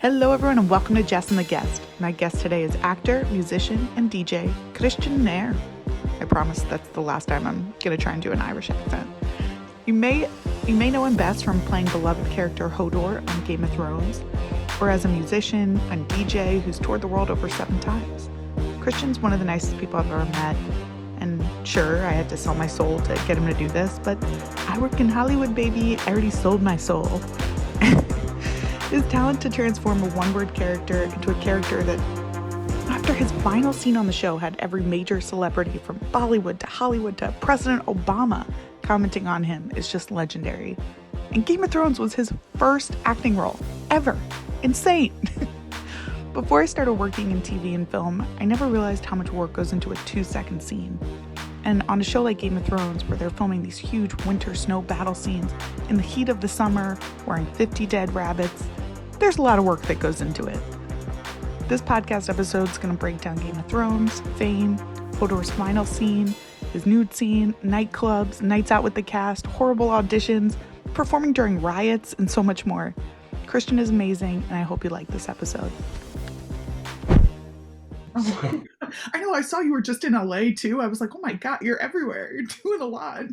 Hello, everyone, and welcome to Jess and the Guest. My guest today is actor, musician, and DJ Kristian Nairn. I promise that's the last time I'm going to try and do an Irish accent. You may know him best from playing beloved character Hodor on Game of Thrones, or as a musician and DJ who's toured the world over 7 times. Kristian's one of the nicest people I've ever met, and sure, I had to sell my soul to get him to do this, but I work in Hollywood, baby. I already sold my soul. His talent to transform a one-word character into a character that, after his final scene on the show, had every major celebrity from Bollywood to Hollywood to President Obama commenting on him is just legendary. And Game of Thrones was his first acting role ever. Insane! Before I started working in TV and film, I never realized how much work goes into a 2-second scene. And on a show like Game of Thrones, where they're filming these huge winter snow battle scenes in the heat of the summer, wearing 50 dead rabbits, there's a lot of work that goes into it. This podcast episode is going to break down Game of Thrones, fame, Hodor's final scene, his nude scene, nightclubs, nights out with the cast, horrible auditions, performing during riots, and so much more. Kristian is amazing, and I hope you like this episode. Oh, I know, I saw you were just in LA too. I was like, oh my God, you're everywhere. You're doing a lot.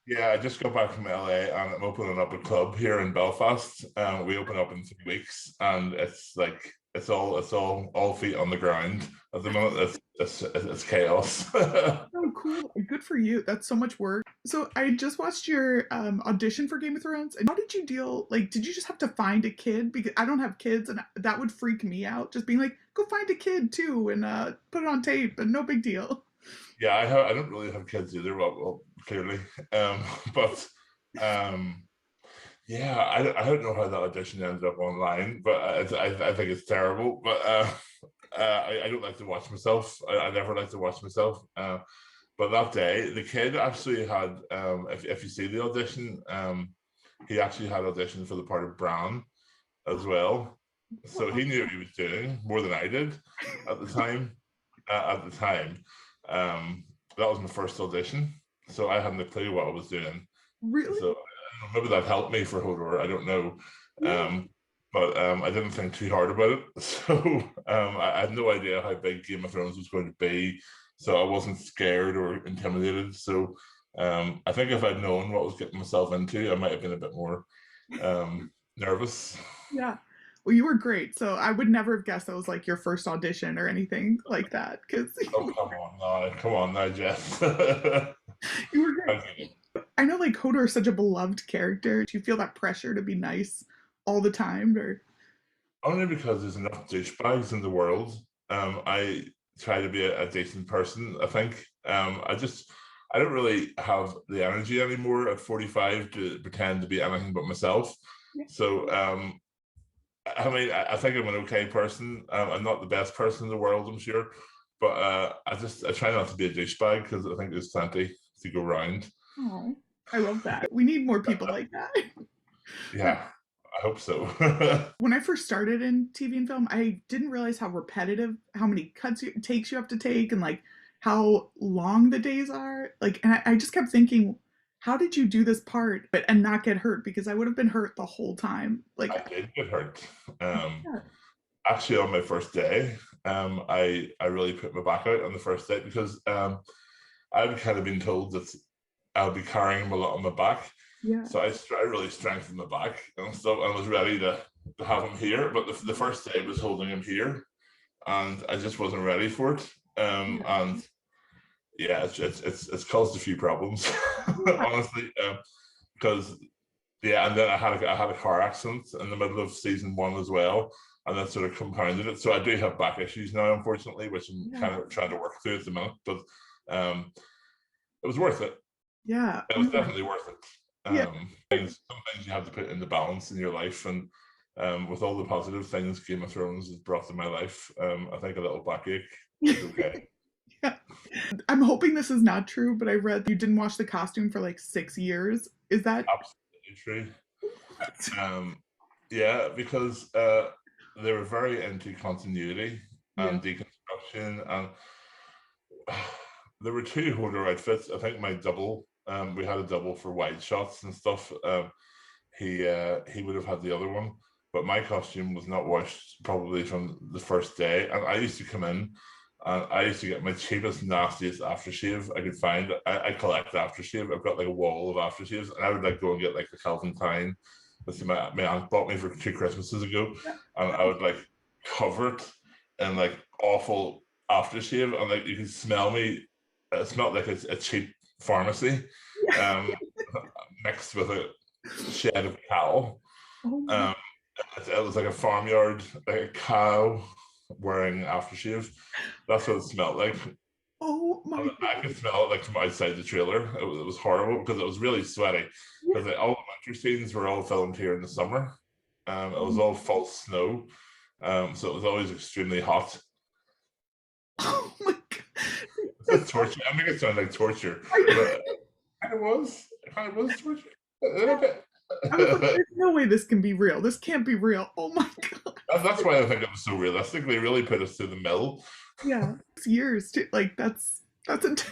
Yeah, I just got back from LA and I'm opening up a club here in Belfast. We open up in 3 weeks, and it's like it's all feet on the ground at the moment. It's chaos. Oh, cool. Good for you. That's so much work. So I just watched your audition for Game of Thrones. And how did you deal? Like, did you just have to find a kid? Because I don't have kids, and that would freak me out. Just being like, go find a kid too, and put it on tape, and no big deal. Yeah, I don't really have kids either. Well, clearly, but yeah, I don't know how that audition ended up online, but I think it's terrible. But I don't like to watch myself. I never like to watch myself. But that day, the kid actually had, if you see the audition, he actually had auditioned for the part of Bran as well. So he knew what he was doing more than I did at the time. That was my first audition, so I hadn't a clue what I was doing. Really? So maybe that helped me for Hodor. I don't know. But I didn't think too hard about it. So I had no idea how big Game of Thrones was going to be. So I wasn't scared or intimidated. So I think if I'd known what I was getting myself into, I might have been a bit more nervous. Yeah. Well, you were great. So I would never have guessed that was like your first audition or anything like that. Because Oh, come on now, Jess. you were great. I know, like, Hodor is such a beloved character. Do you feel that pressure to be nice all the time, or? Only because there's enough douchebags in the world. I try to be a decent person. I think I don't really have the energy anymore at 45 to pretend to be anything but myself. Yeah. So I mean, I think I'm an okay person. I'm not the best person in the world, I'm sure, but I try not to be a douchebag because I think there's plenty to go around. Oh, I love that. We need more people like that. Yeah, I hope so. When I first started in TV and film, I didn't realize how repetitive, how many takes you have to take, and like how long the days are. Like, and I just kept thinking, how did you do this part and not get hurt? Because I would have been hurt the whole time. Like, I did get hurt. yeah. Actually, on my first day, I really put my back out on the first day because I've kind of been told that I'll be carrying a lot on my back. Yeah. So I really strengthened my back and stuff. I was ready to have him here, but the first day I was holding him here, and I just wasn't ready for it. And yeah, it's caused a few problems, honestly, because yeah, and then I had a car accident in the middle of season 1 as well, and that sort of compounded it. So I do have back issues now, unfortunately, which I'm kind of trying to work through at the minute. But it was worth it. Yeah. It was definitely worth it. Yeah. Some things you have to put in the balance in your life, and with all the positive things Game of Thrones has brought to my life, I think a little backache is okay. Yeah. I'm hoping this is not true, but I read you didn't wash the costume for like 6 years. Is that absolutely true? Yeah, because they were very into continuity and deconstruction, and there were 2 Hodor outfits. I think my double, we had a double for wide shots and stuff. He would have had the other one, but my costume was not washed probably from the first day. And I used to come in and I used to get my cheapest, nastiest aftershave I could find. I collect aftershave. I've got like a wall of aftershaves, and I would like go and get like the Calvin Klein. That's my aunt bought me for 2 Christmases ago, and I would like cover it in like awful aftershave, and like you can smell me. It smelled like a cheap pharmacy, mixed with a shed of cow. Oh It was like a farmyard, like a cow wearing aftershave. That's what it smelled like. oh my And I could smell it like from outside the trailer. It was horrible because it was really sweaty. Because all the winter scenes were all filmed here in the summer. It was all false snow, so it was always extremely hot. Oh my god. It's torture. I make it sound like torture, but it kind of was. It kind of was torture. A little bit. I was like, there's no way this can be real. This can't be real. Oh my god. That's why I think it was so realistic. They really put us to the mill. Yeah, it's years too. Like that's intense.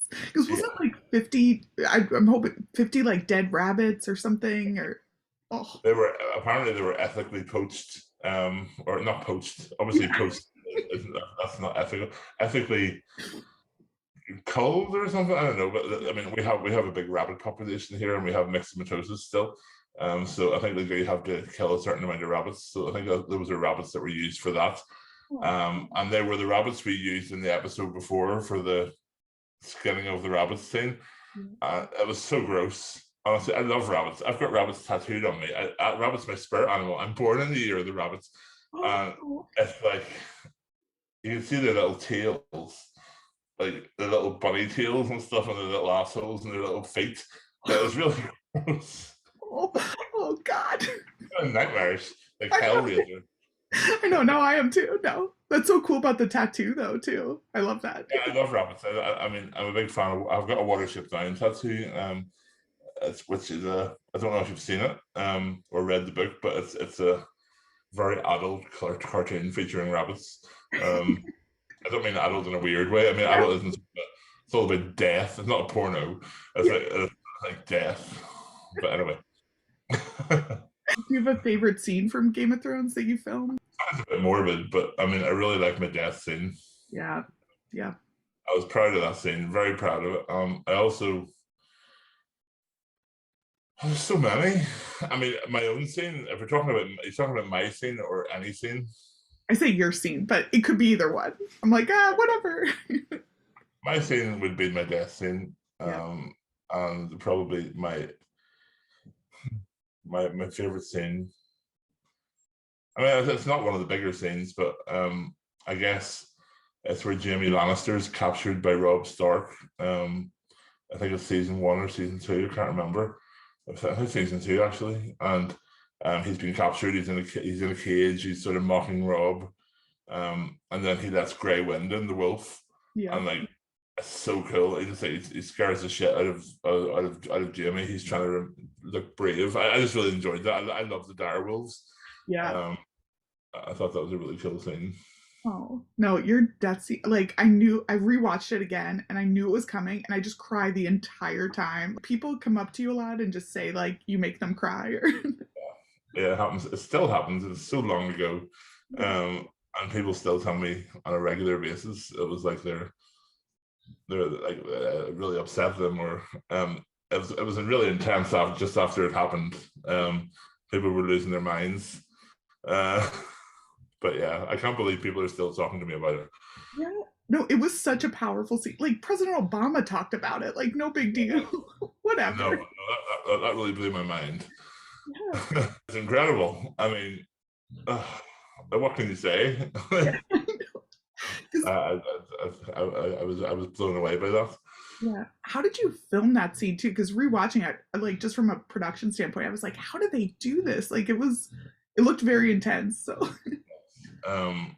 Because wasn't it like 50? I'm hoping 50 like dead rabbits or something. Or oh They were apparently they were ethically poached, or not poached. Obviously, poached. That's not ethical. Ethically culled or something. I don't know, but I mean, we have a big rabbit population here, and we have myxomatosis still. So I think that you have to kill a certain amount of rabbits. So I think that those are rabbits that were used for that. And they were the rabbits we used in the episode before for the skinning of the rabbits scene. It was so gross. Honestly, I love rabbits. I've got rabbits tattooed on me. Rabbit's my spirit animal. I'm born in the year of the rabbits. And it's like, you can see their little tails, like the little bunny tails and stuff, and their little assholes and their little feet. It was really gross. Oh god. Nightmares, like Hellraiser. I know, now I am too. No. That's so cool about the tattoo though, too. I love that. Yeah, I love rabbits. I mean, I'm a big fan I've got a Watership Down tattoo, which is I don't know if you've seen it, or read the book, but it's a very adult cartoon featuring rabbits. I don't mean adult in a weird way. I mean adult isn't. It's all about death. It's not a porno. It's like death. But anyway. Do you have a favorite scene from Game of Thrones that you filmed? It's a bit morbid, but I mean, I really like my death scene. Yeah. I was proud of that scene. Very proud of it. There's so many. I mean, my own scene. If you're talking about my scene or any scene. I say your scene, but it could be either one. I'm like, whatever. My scene would be my death scene, and probably my favorite scene. I mean, it's not one of the bigger scenes, but I guess it's where Jaime Lannister is captured by Robb Stark. I think it's season 1 or season 2. I can't remember. I think season 2 actually, and he's been captured. He's in a cage. He's sort of mocking Robb, and then he lets Grey Wind in, the wolf, and like it's so cool. He scares the shit out of Jaime. He's trying to look brave. I just really enjoyed that. I love the dire wolves. Yeah. I thought that was a really cool thing. Oh no, your death scene, like I rewatched it again and I knew it was coming and I just cried the entire time. People come up to you a lot and just say like you make them cry or Yeah, it happens. It still happens. It's so long ago. And people still tell me on a regular basis it was like they're like really upset them, or it was really intense just after it happened. People were losing their minds. But yeah, I can't believe people are still talking to me about it. Yeah. No, it was such a powerful scene. Like President Obama talked about it. Like no big deal. Whatever. No, that really blew my mind. Yeah. It's incredible. I mean, what can you say? I was blown away by that. Yeah. How did you film that scene too? Because rewatching it, like just from a production standpoint, I was like, how did they do this? Like it looked very intense. So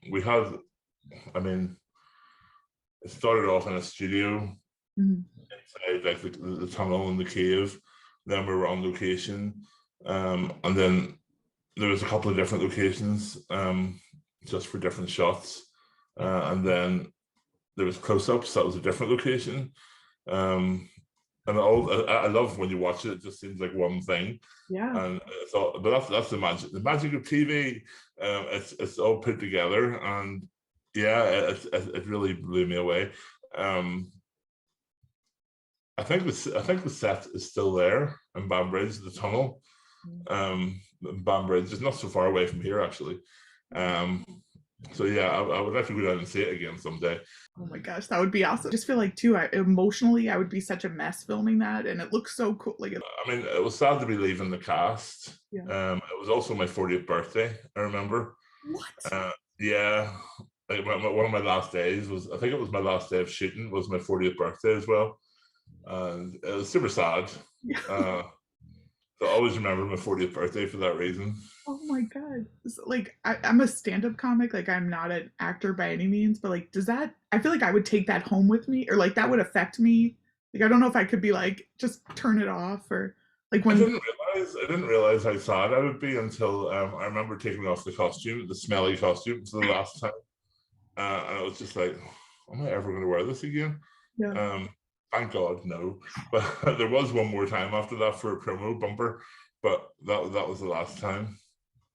we had, I mean, it started off in a studio inside like the tunnel in the cave. Then we were on location, and then there was a couple of different locations just for different shots, and then there was close-ups. That was a different location, and and I love when you watch it. It just seems like one thing. Yeah. And so, but that's the magic. The magic of TV. It's all put together, and yeah, it really blew me away. I think the set is still there in Banbridge, the tunnel. Banbridge is not so far away from here, actually. So yeah, I would like to go down and see it again someday. Oh my gosh, that would be awesome. I just feel like too, emotionally, I would be such a mess filming that, and it looks so cool. Like, I mean, it was sad to be leaving the cast. Yeah. It was also my 40th birthday. I remember. What? Yeah, like one of my last days was, I think it was my last day of shooting, was my 40th birthday as well, and it was super sad. Yeah. So I always remember my 40th birthday for that reason. Oh my god! Like, I'm a stand-up comic. Like, I'm not an actor by any means, but like, does that? I feel like I would take that home with me, or like that would affect me. Like, I don't know if I could be like, just turn it off, or like when. I didn't realize how sad I would be until I remember taking off the smelly costume for the last time, and it was just like, am I ever going to wear this again? Yeah. Thank God, no. But there was one more time after that for a promo bumper, but that was the last time.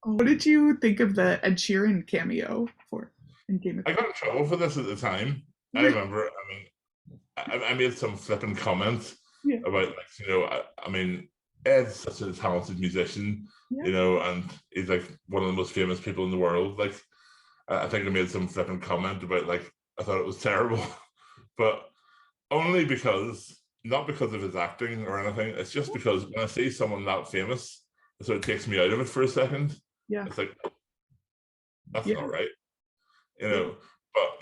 What did you think of the Ed Sheeran cameo for in Game of I got in trouble for this at the time. I remember. I mean, I made some flipping comments about, like, I mean, Ed's such a talented musician, and he's like one of the most famous people in the world. Like, I think I made some flipping comment about, like, I thought it was terrible, but only because, not because of his acting or anything. It's just because when I see someone that famous, it sort of takes me out of it for a second. Yeah. It's like, that's not right, But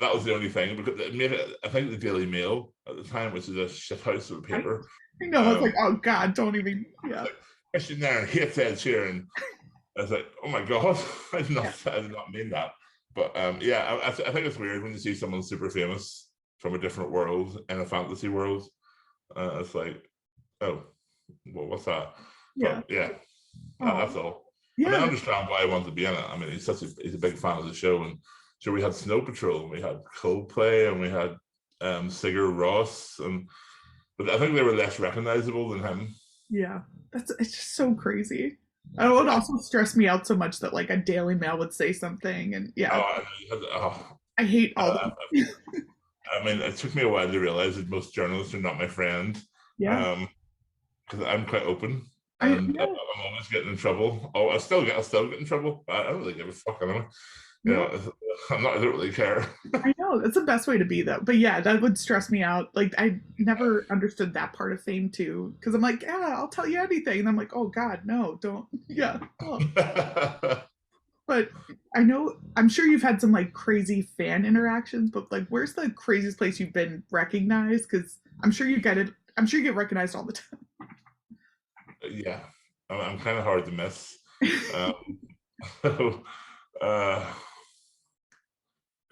that was the only thing, because it made it, I think, the Daily Mail at the time, which is a shithouse of a paper. I know, I was like, oh God, don't even, Like, Kristian Nairn hates Ed Sheeran. I was like, oh my God, I did not mean that. But yeah, I think it's weird when you see someone super famous from a different world in a fantasy world. It's like, oh, well, what's that? Yeah. But yeah, that's all. Yeah. I mean, I understand why I want to be in it. I mean, he's a big fan of the show, and so we had Snow Patrol, and we had Coldplay, and we had Sigur Rós, but I think they were less recognizable than him. Yeah, it's just so crazy. It would also stress me out so much that like a Daily Mail would say something, and I hate all that. I mean, it took me a while to realize that most journalists are not my friend. Yeah. Because I'm quite open, and I'm always getting in trouble. Oh, I still get in trouble. I don't really give a fuck anyway. I don't really care. I know, that's the best way to be, though. But yeah, that would stress me out. Like, I never understood that part of fame too, because I'm like, yeah, I'll tell you anything, and I'm like, oh God, no, don't. Yeah. Oh. But I'm sure you've had some like crazy fan interactions, but like, where's the craziest place you've been recognized? Because I'm sure you get it. I'm sure you get recognized all the time. Yeah, I'm kind of hard to miss.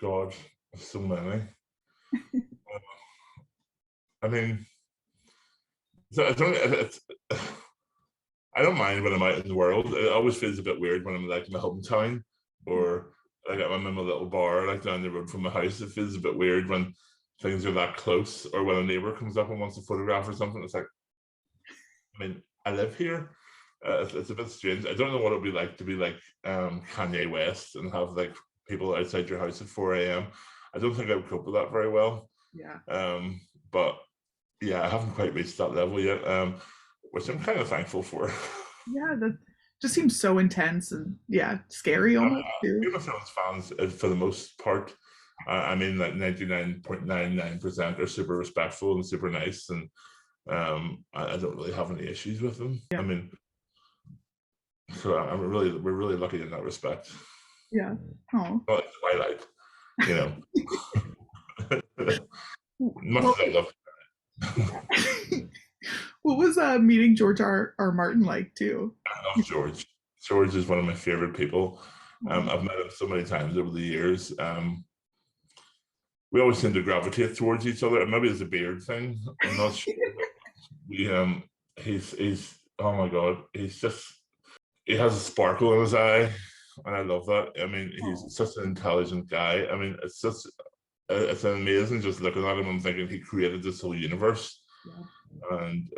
God, so many. I mean, I don't mind when I'm out in the world. It always feels a bit weird when I'm like in my hometown, or like I'm in my little bar like down the road from my house. It feels a bit weird when things are that close, or when a neighbor comes up and wants a photograph or something. It's like, I mean, I live here. It's a bit strange. I don't know what it'd be like to be like Kanye West and have like people outside your house at 4 a.m. I don't think I would cope with that very well. Yeah. But yeah, I haven't quite reached that level yet, which I'm kind of thankful for. Yeah, that just seems so intense and scary almost too. Game of Thrones fans, for the most part, I mean, like 99.99% are super respectful and super nice, and I don't really have any issues with them. Yeah. I mean, so we're really lucky in that respect. Yeah. Oh. But Twilight, much as I love. What was meeting George R. Martin like too? I love George. George is one of my favorite people. I've met him so many times over the years. We always seem to gravitate towards each other, and maybe it's a beard thing. I'm not sure. He's oh my God, he has a sparkle in his eye, and I love that. I mean, he's such an intelligent guy. I mean, it's amazing just looking at him and thinking he created this whole universe. And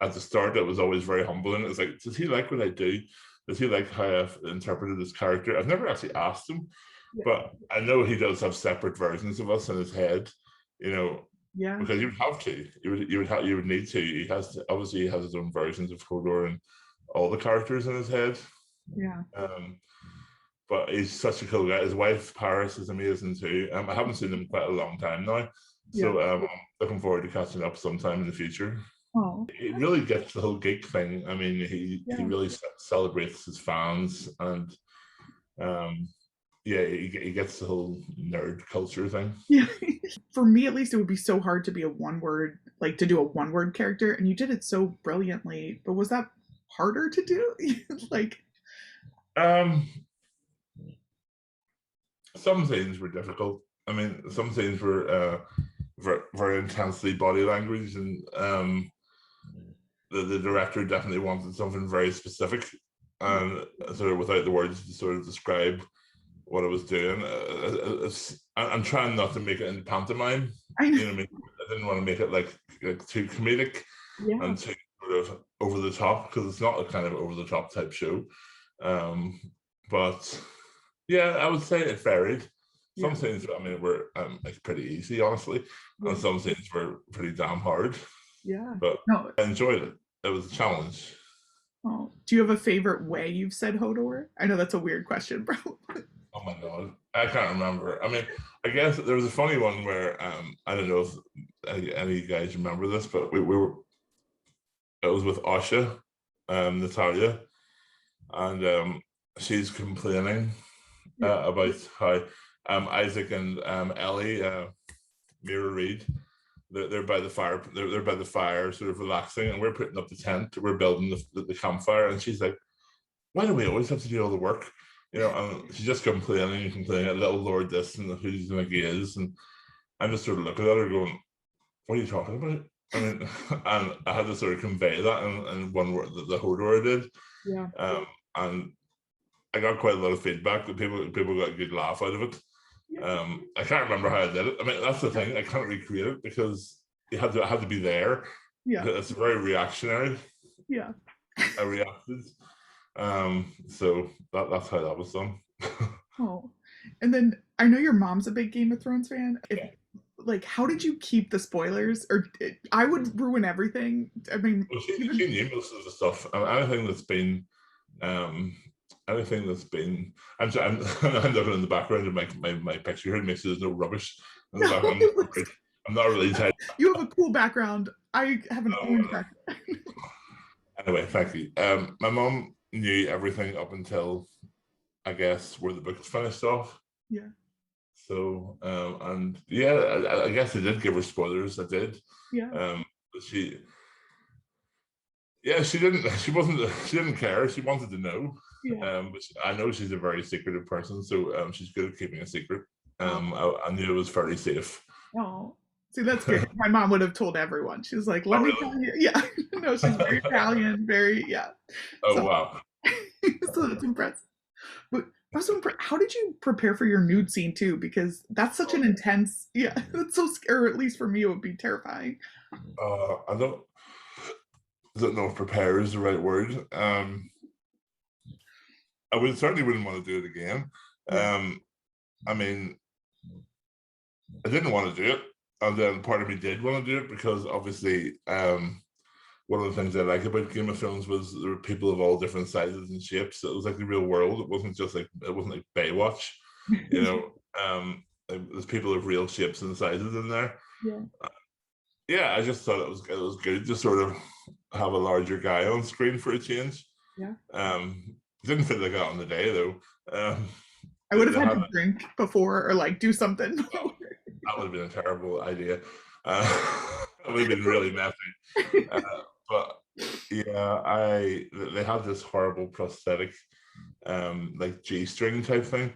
at the start, it was always very humbling. It's like, does he like what I do? Does he like how I've interpreted this character? I've never actually asked him, but I know he does have separate versions of us in his head, you know, because you would have to, you would need to. He has to, obviously he has his own versions of Hodor and all the characters in his head. But he's such a cool guy. His wife Paris is amazing too. I haven't seen him in quite a long time now, so I'm looking forward to catching up sometime in the future. He really gets the whole geek thing. I mean, he really celebrates his fans, and he gets the whole nerd culture thing. For me, at least, it would be so hard to be to do a one-word character, and you did it so brilliantly. But was that harder to do? Some scenes were difficult. I mean, some scenes were very, very intensely body language, and the director definitely wanted something very specific, and sort of without the words to sort of describe what I was doing. I'm trying not to make it in pantomime. You know what I mean? I didn't want to make it like too comedic and too sort of over the top, because it's not a kind of over the top type show. But yeah, I would say it varied. Some scenes, I mean, were like pretty easy, honestly, and some scenes were pretty damn hard. But I enjoyed it. It was a challenge. Oh, do you have a favorite way you've said Hodor? I know that's a weird question, bro. Oh my god, I can't remember. I mean, I guess there was a funny one where I don't know if any of you guys remember this, but we were. It was with Asha, Natalia, and she's complaining about how Isaac and Ellie, Mira Reed, they're by the fire. They're by the fire, sort of relaxing, and we're putting up the tent. We're building the campfire, and she's like, "Why do we always have to do all the work?" You know, and she's just complaining, little Lord this and who he's like he is, and I'm just sort of looking at her going, "What are you talking about?" I mean, and I had to sort of convey that in one word, the Hodor did. And I got quite a lot of feedback. That people got a good laugh out of it. I can't remember how I did it. I mean, that's the thing. I can't recreate it because it had to be there. It's very reactionary. I reacted. So that's how that was done. And then I know your mom's a big Game of Thrones fan. How did you keep the spoilers? Or I would ruin everything. I mean, she knew most of the stuff. Anything that's been I'm looking in the background of my picture here to make sure there's no rubbish in the background. I'm not really tired. You have a cool background. I have an orange background. Anyway, thank you. My mom knew everything up until, I guess, where the book was finished off. So, and I guess I did give her spoilers. I did. She didn't care. She wanted to know. But I know she's a very secretive person, so she's good at keeping a secret. I knew it was fairly safe. See, that's good. My mom would have told everyone. She was like, "Let me tell you." No, she's very Italian, very wow. So that's impressive. But also, how did you prepare for your nude scene too? Because that's such an intense. That's so scary. Or at least for me, it would be terrifying. I don't know if prepare is the right word. I certainly wouldn't want to do it again. I mean, I didn't want to do it, and then part of me did want to do it because obviously, one of the things I like about Game of Thrones was there were people of all different sizes and shapes. It was like the real world. It wasn't like Baywatch, you know. There's people of real shapes and sizes in there. I just thought it was good to sort of have a larger guy on screen for a change. Didn't feel like that on the day though. I would have had to drink before or do something. That would have been a terrible idea. It would have been really messy. But they had this horrible prosthetic, like G-string type thing,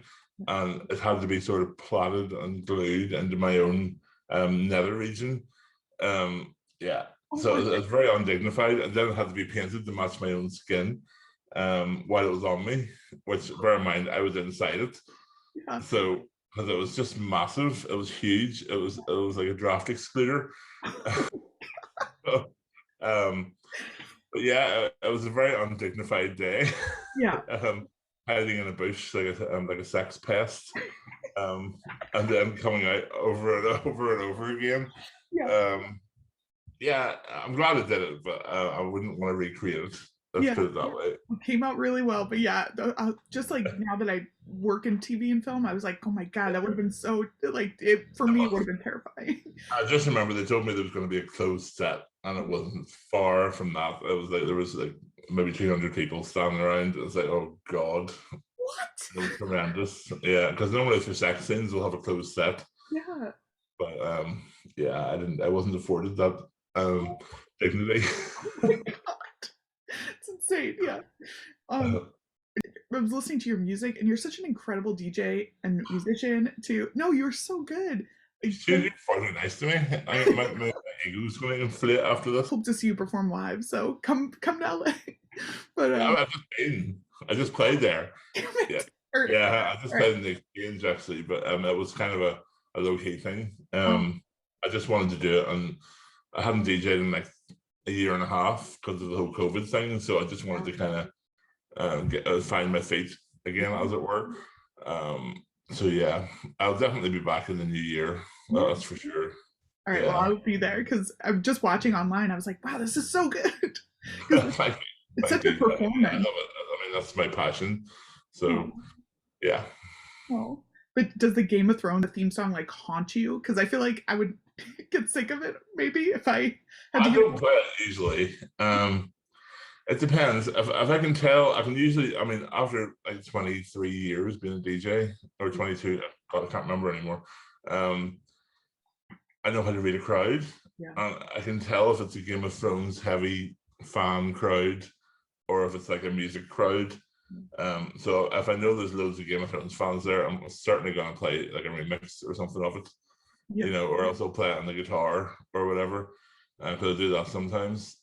and it had to be sort of plaited and glued into my own nether region. So it was very undignified, and then it had to be painted to match my own skin while it was on me, which, bear in mind, I was inside it. So, because it was just massive, it was huge. It was like a draft excluder. um, but yeah, it was a very undignified day. Yeah. Hiding in a bush like a sex pest, and then coming out over and over and over again. Yeah. Yeah, I'm glad I did it, but I wouldn't want to recreate it. Let's put it that way. It came out really well, but yeah, just like now that I work in TV and film, I was like, oh my god, that would have been so like it for me would have been terrifying. I just remember they told me there was going to be a closed set, and it wasn't far from that. It was like there was like maybe 200 people standing around. It was like, oh god, what? It was horrendous. Yeah, because normally for sex scenes we'll have a closed set. Yeah. But yeah, I wasn't afforded that dignity. Oh my god, it's insane. Yeah. I was listening to your music, and you're such an incredible DJ and musician too. No, you're so good. She's fucking nice to me. My ego's going to inflate after this. Hope to see you perform live. So come to LA. But I just played there. Yeah. Yeah, I just played in the Exchange actually, but it was kind of a low key thing. I just wanted to do it, and I hadn't DJed in like a year and a half because of the whole COVID thing. So I just wanted to kind of find my feet again, as it were. So yeah, I'll definitely be back in the new year. That's for sure. All right, well, I'll be there because I'm just watching online. I was like, wow, this is so good. It's such a performance. I love it. I mean, that's my passion. So yeah. Oh, but does the Game of Thrones theme song like haunt you? Because I feel like I would get sick of it maybe if I had to. I don't play it usually. It depends. If I can tell, I can usually. I mean, after like 23 years being a DJ, or 22, God, I can't remember anymore. I know how to read a crowd, and I can tell if it's a Game of Thrones heavy fan crowd, or if it's like a music crowd. So if I know there's loads of Game of Thrones fans there, I'm certainly going to play like a remix or something of it, you know, or else I'll play it on the guitar or whatever. Because I do that sometimes.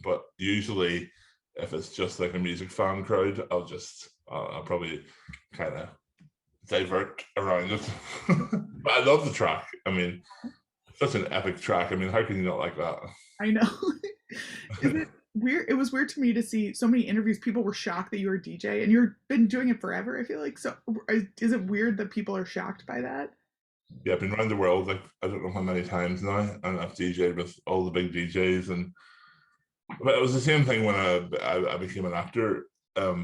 But usually, if it's just like a music fan crowd, I'll probably kind of divert around it. But I love the track. I mean, such an epic track. I mean, how can you not like that? I know. Is it weird? It was weird to me to see so many interviews. People were shocked that you were a DJ, and you've been doing it forever. I feel like so. Is it weird that people are shocked by that? Yeah, I've been around the world like I don't know how many times now, and I've DJed with all the big DJs, and but it was the same thing when I became an actor.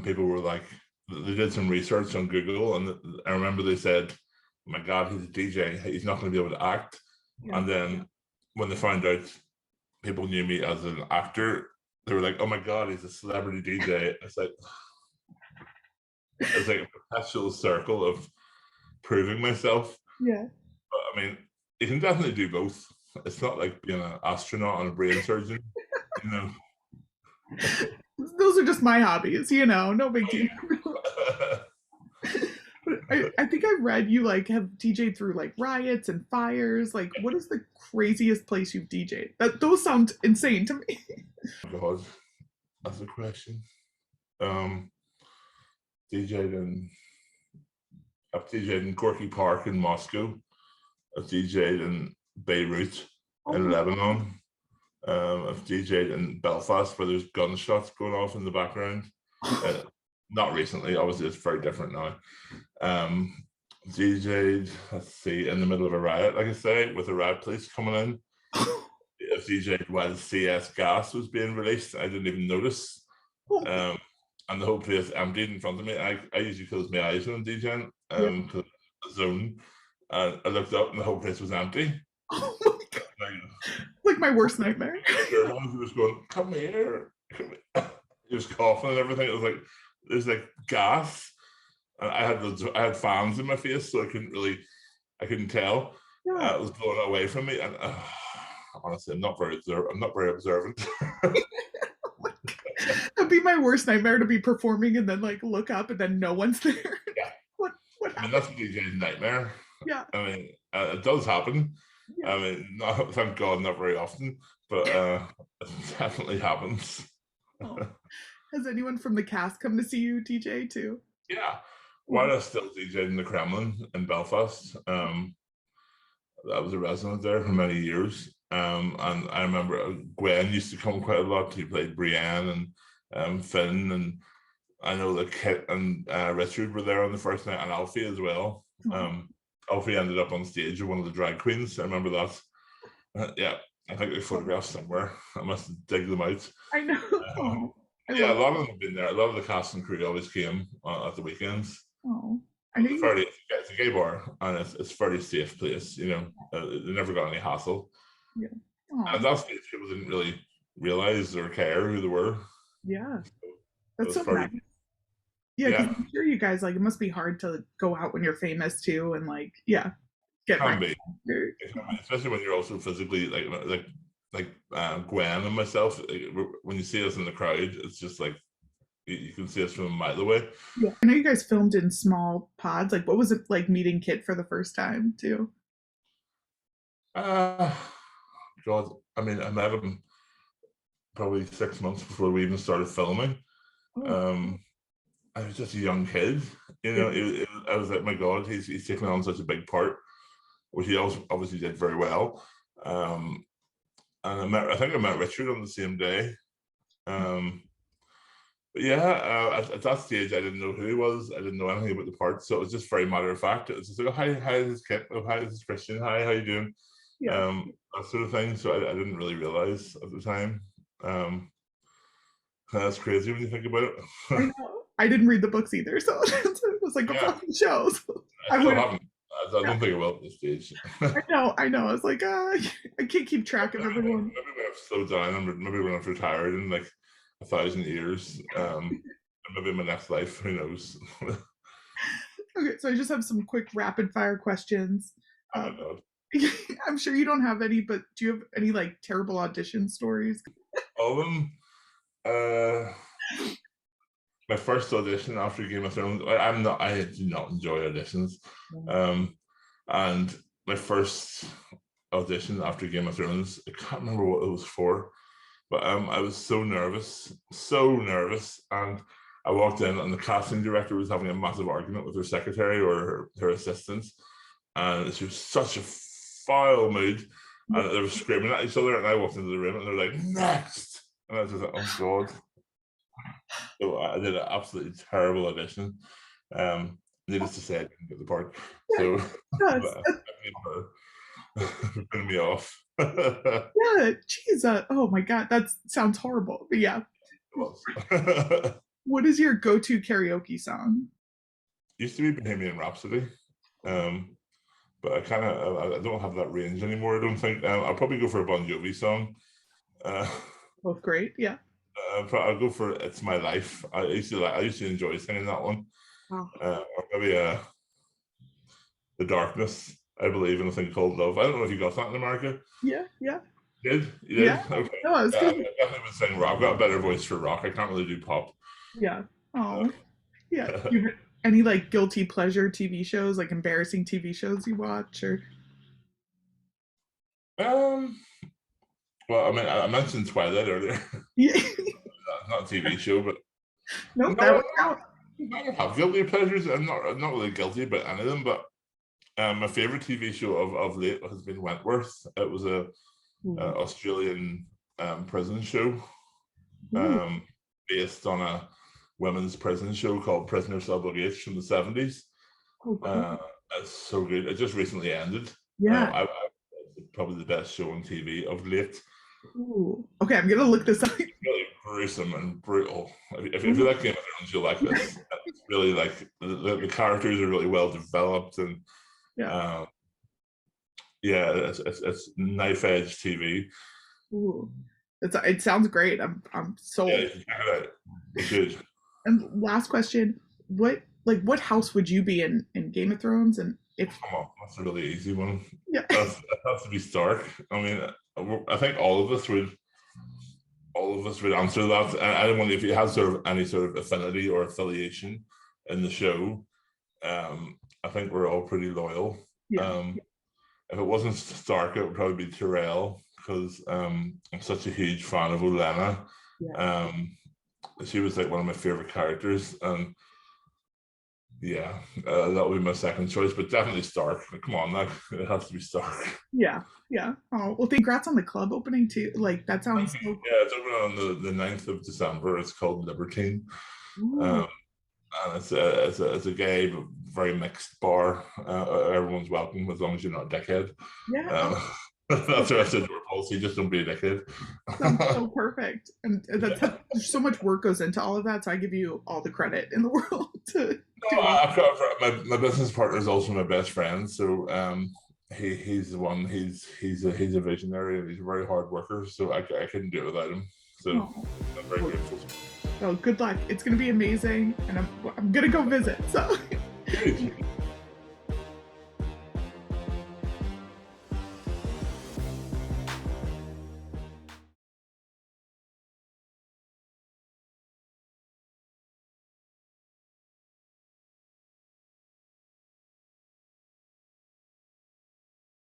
People were like, they did some research on Google, and I remember they said, oh "My God, he's a DJ. He's not going to be able to act." And then when they found out people knew me as an actor, they were like, "Oh my God, he's a celebrity DJ." It's like a perpetual circle of proving myself. Yeah. But I mean, you can definitely do both. It's not like being an astronaut and a brain surgeon, you know. Those are just my hobbies, you know, no big deal. I think I read you like have DJed through like riots and fires. Like, what is the craziest place you've DJed? Those sound insane to me. Oh God, that's a question. I've DJed in Gorky Park in Moscow. I've DJed in Beirut in Lebanon. I've DJed in Belfast where there's gunshots going off in the background. Not recently, obviously it's very different now. DJed, let's see, in the middle of a riot, like I say, with the riot police coming in. I've DJed while CS gas was being released. I didn't even notice. And the whole place emptied in front of me. I usually close my eyes when I'm DJing, because the zone. And I looked up and the whole place was empty. Oh my God. Like my worst nightmare. He was going, come here. He was coughing and everything. It was like, there's like gas. And I had fans in my face, so I couldn't tell. Yeah. It was blowing away from me. And honestly, I'm not very observant. That'd be my worst nightmare, to be performing and then like look up and then no one's there. Yeah. What I mean, that's a DJ's nightmare. Yeah. I mean, it does happen. Yeah. I mean, thank God, not very often, but it definitely happens. Has anyone from the cast come to see you DJ too? Yeah. While I still DJed in the Kremlin in Belfast, I was a resident there for many years. And I remember Gwen used to come quite a lot. He played Brienne and Finn, and I know that Kit and Richard were there on the first night, and Alfie as well. Alfie ended up on stage with one of the drag queens. I remember that. Yeah, I think they photographs somewhere. I must dig them out. I know. Yeah, a lot of them have been there. A lot of the cast and crew always came at the weekends. I know it's a gay bar, and it's a fairly safe place. You know, they never got any hassle. Yeah. And at that stage, people didn't really realize or care who they were. Yeah, that's so fairly, nice. Yeah, because I'm sure you guys, like, it must be hard to go out when you're famous too, and like, yeah, get can be. Especially when you're also physically like Gwen and myself. When you see us in the crowd, it's just like you can see us from a mile away. Yeah, I know you guys filmed in small pods. Like, what was it like meeting Kit for the first time too? God, I mean, I met him probably 6 months before we even started filming. I was just a young kid, you know. I was like, my God, he's taking on such a big part, which he obviously did very well. And I think I met Richard on the same day. But yeah, at that stage, I didn't know who he was. I didn't know anything about the part, so it was just very matter of fact. It was just like, oh, hi, this is Kit. Oh, hi, this is Kristian. Hi, how you doing? That sort of thing. So I didn't really realize at the time. That's crazy when you think about it. I know. I didn't read the books either, so it was like a fucking show. So I still haven't. I don't think I will at this stage. I know. I was like, I can't keep track of everyone. Maybe when I've slowed down, maybe when I've retired in like 1,000 years, maybe in my next life, who knows? Okay, so I just have some quick rapid fire questions. Oh my God. I'm sure you don't have any, but do you have any like terrible audition stories? All of them. My first audition after Game of Thrones, I do not enjoy auditions. And my first audition after Game of Thrones, I can't remember what it was for, but I was so nervous, and I walked in and the casting director was having a massive argument with her secretary or her assistant, and she was such a foul mood, and they were screaming at each other, and I walked into the room and they're like, next, and I was just like, oh God. So I did an absolutely terrible audition. Needless to say, I didn't get the part. So bring me off. Yeah, geez. Oh my God, that sounds horrible. But yeah. What is your go-to karaoke song? Used to be Bohemian Rhapsody. But I don't have that range anymore, I don't think. I'll probably go for a Bon Jovi song. Both great, yeah. I'll go for It's My Life. I used to enjoy singing that one. Or maybe The Darkness, I believe, in a thing called Love. I don't know if you got that in America. Yeah. You did? Yeah. Okay. No, I was I definitely would sing rock. I've got a better voice for rock. I can't really do pop. Yeah. Oh. Yeah. Any like guilty pleasure TV shows, like embarrassing TV shows you watch, or? Well, I mean, I mentioned Twilight earlier. Yeah. Not a TV show, but no, that would count. I don't have guilty pleasures. I'm not really guilty about any of them, but my favorite TV show of late has been Wentworth. It was a Australian prison show based on a women's prison show called Prisoner Subjugate from the 70s. It's so good. It just recently ended. Yeah. Probably the best show on TV of late. Ooh. Okay, I'm gonna look this up. It's really gruesome and brutal. If you like Game of Thrones, you'll like this. It's really like the characters are really well developed, and it's knife edge TV. Ooh. It sounds great. I'm sold. Yeah, it's good. And last question: what house would you be in Game of Thrones? And if come on, that's a really easy one. Yeah, that has to be Stark. I mean, I think all of us would answer that. I don't know if you have any sort of affinity or affiliation in the show. I think we're all pretty loyal. If it wasn't Stark, it would probably be Tyrell, because I'm such a huge fan of Olenna. She was like one of my favorite characters, and Yeah, that would be my second choice, but definitely Stark. Come on, like it has to be Stark. Yeah, yeah. Oh, well, congrats on the club opening too. Like that Thank sounds you. so Yeah, it's opening on the 9th of December. It's called Libertine. cool. Um, and it's a gay but very mixed bar. Everyone's welcome as long as you're not a dickhead. Yeah. Um, Oh, that's the rest of the policy. Just don't be a dickhead. sounds so perfect. And that's there's so much work goes into all of that. So I give you all the credit in the world to No, do all. I've got my business partner is also my best friend. So he's the one. He's a visionary and he's a very hard worker. So I couldn't do it without him. So Oh, I'm very grateful. well, good luck. It's gonna be amazing, and I'm gonna go visit. So. Good.